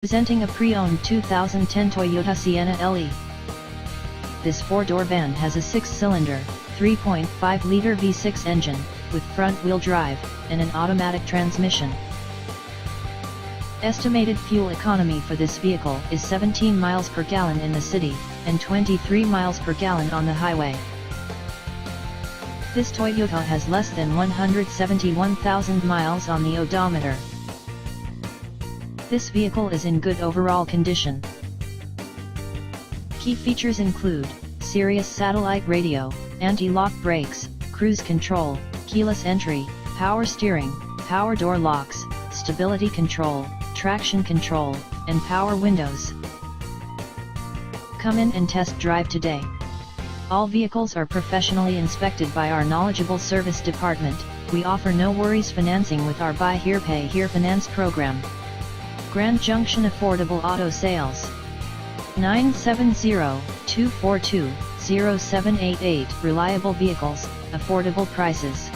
Presenting a pre-owned 2010 Toyota Sienna LE. This four-door van has a six-cylinder, 3.5-liter V6 engine, with front-wheel drive, and an automatic transmission. Estimated fuel economy for this vehicle is 17 miles per gallon in the city, and 23 miles per gallon on the highway. This Toyota has less than 171,000 miles on the odometer. This vehicle is in good overall condition. Key features include Sirius satellite radio, anti-lock brakes, cruise control, keyless entry, power steering, power door locks, stability control, traction control, and power windows. Come in and test drive today. All vehicles are professionally inspected by our knowledgeable service department. We offer no worries financing with our Buy Here Pay Here finance program. Grand Junction Affordable Auto Sales. 970-242-0788. Reliable vehicles, affordable prices.